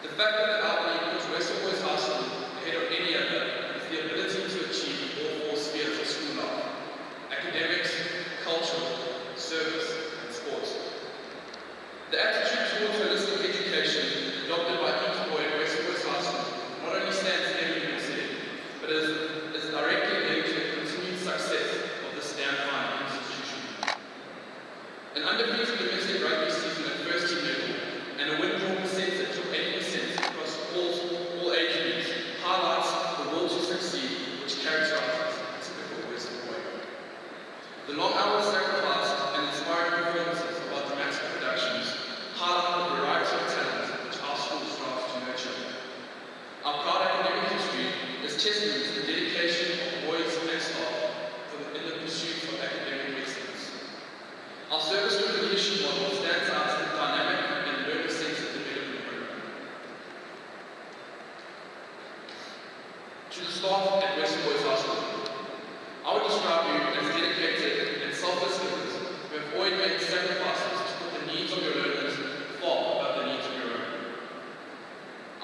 The fact that our league puts Westville Boys High School ahead of any other is the ability to achieve all four spheres of school life: academics, cultural, service, and sports. The attitude towards holistic education adopted by each boy at Westville Boys High School not only stands heavily in the city, but is directly linked to the continued success of this damn fine institution. An undefeated domestic rugby season at first team level and a win-draw percentage of 80% across all age groups highlights the will to succeed which characterizes a typical Westville boy. The long hours sacrificed and inspiring performances of our dramatic productions highlight the variety of talent which our school strives to nurture. Our proud academic history is testament to the dedication of boys and staff in the pursuit of academic excellence. Our service-driven leadership model stands out as the dynamic and learner-centered development program. To the staff at Westville Boys High School, I would describe you as dedicated and selfless leaders who have always made sacrifices to put the needs of your learners far above the needs of your own.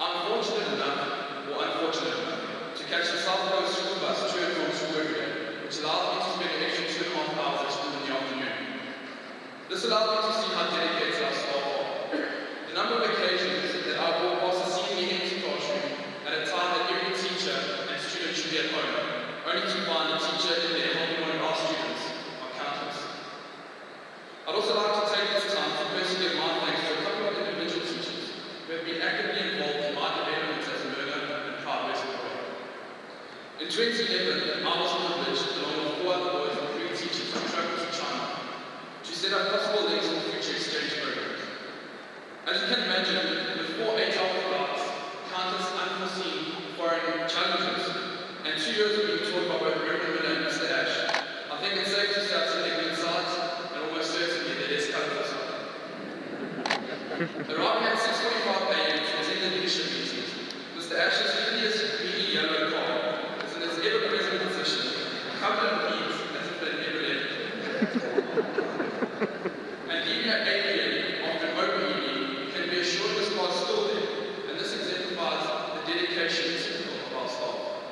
I'm fortunate enough, or unfortunate enough, to catch the South Coast school bus to and from school every day, which allows me to spend an extra 2.5 hours at school in the afternoon. This allows me to see how dedicated our staff are. The number of occasions that I walk past a seemingly empty classroom at a time that every teacher and student should be at home, only to find a teacher in there helping one of our students are countless. I'd also like to take this time to personally give my thanks to a couple of individual teachers who have been actively involved in my development as a learner and proud Westville boy. In 2011, I was privileged, along with 4 other boys and 3 teachers, to travel to China to set up possible links in future exchange programs. As you can imagine, with 4 8-hour flights, countless unforeseen foreign challenges, and 2 years of being taught by both Reverend Miller and Mr. Ash, I think it's safe to say I've seen the good sides and almost certainly the less colourful side. Arriving at 6:45 a.m. to attend the leadership meetings, Mr. Ash's hideous greeny yellow car is in its ever-present position, covered in beads as if they'd never left. And leaving at 8 p.m. after an open evening, you can be assured this car is still there, and this exemplifies the dedication typical of our staff.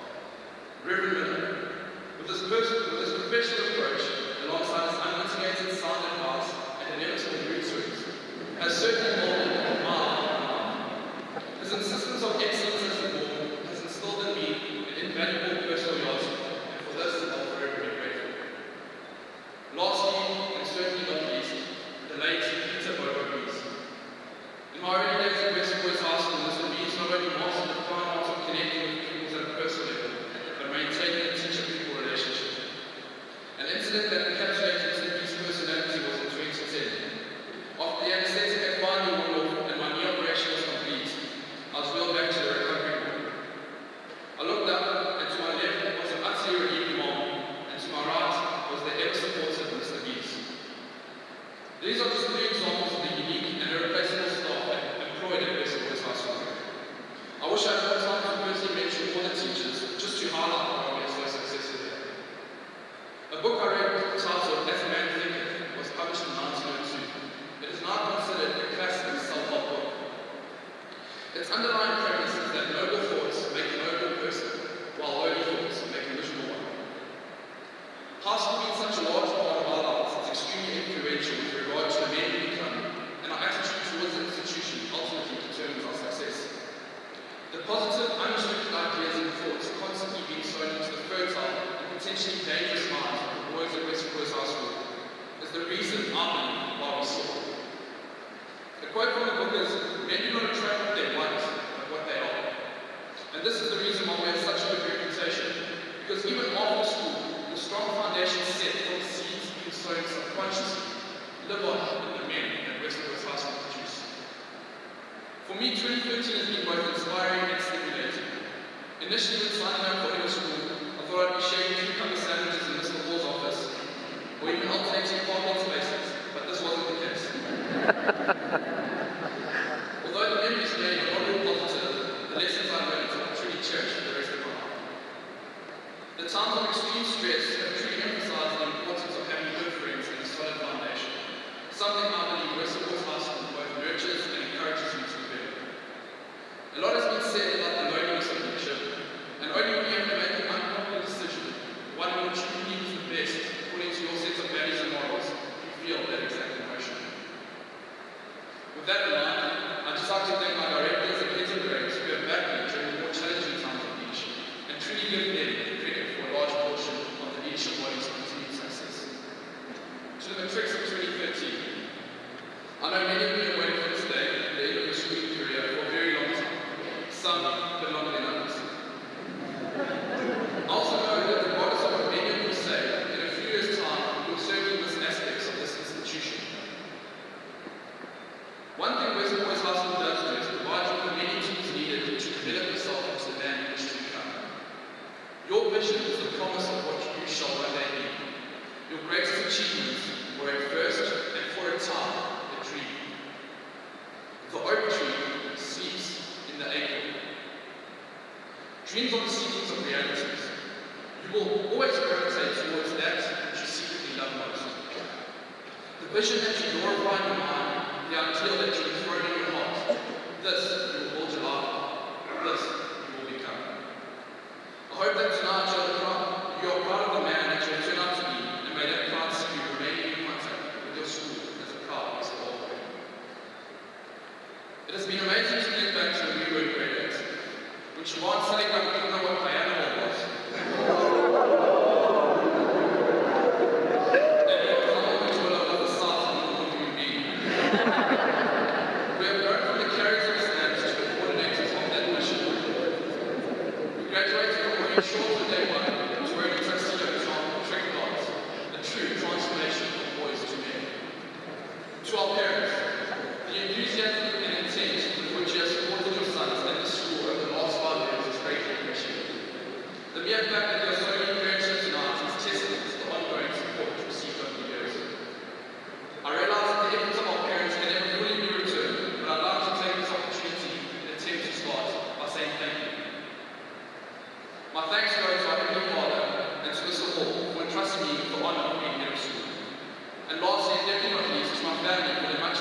Initially, when signing up for middle school, I thought I'd be sharing cucumber sandwiches in Mr. Hall's office, or even alternating parking spaces, but this wasn't the case. Although the memories made are not all positive, the lessons I learned are truly cherished for the rest of my life. The times of extreme stress have truly emphasized the importance of having good friends and a solid foundation, something I believe Westville Boys High School both nurtures and encourages you to develop. A lot has been said about the loneliness of leadership, and only when you have to make an unpopular decision, one in which you believe is the best, according to your sense of values and morals, you feel that exact emotion. With that in mind, I'd just like to thank my directors and heads of grades who have backed me during the more challenging times of leadership, and truly give them credit for a large portion of the leadership body's continued success. To the Matrics of 2013, I know many of you have waited for this day at the end of your schooling career for a very long time, some but longer than others. I also know that regardless of what many of you say, in a few years' time, you will certainly miss aspects of this institution. One thing Westville Boys High School does do is provide you with the many tools needed to develop yourself into the man you wish to become. Your vision is the promise of what you shall one day be. Your greatest achievements were at first and for a time a dream. The oak tree sleeps in the acorn. Dreams are the seedlings of realities. You will always gravitate towards that which you secretly love most. The vision that you glorify in your mind, the ideal that you enthroned in your heart, this you will build your life on. This you will become. I hope that tonight you are proud of the man that you have turned out to be, and may that proud see you remaining in contact with your school as a proud Westville boy. It has been amazing to get back to the new word graduates, which you aren't saying like you don't know what my animal was. And you are coming into a lot of the size of the human being. We have grown from the carriers of stamps to the coordinators of that mission. We graduated from wearing shorts on day one to wearing tuxedos on trick knots, a true transformation from boys to men. To our parents, the enthusiasm and intent with which you have supported your sons and the school over the last 5 years is greatly appreciated. The mere fact that there are so many parents here tonight is testament to the ongoing support received over the years. I realize that the efforts of our parents can never fully be returned, but I'd like to take this opportunity and attempt to start by saying thank you. My thanks go to our Heavenly Father and to Mr. Hall for entrusting me with the honor of being head of school. And lastly, and definitely not least, to my family for their much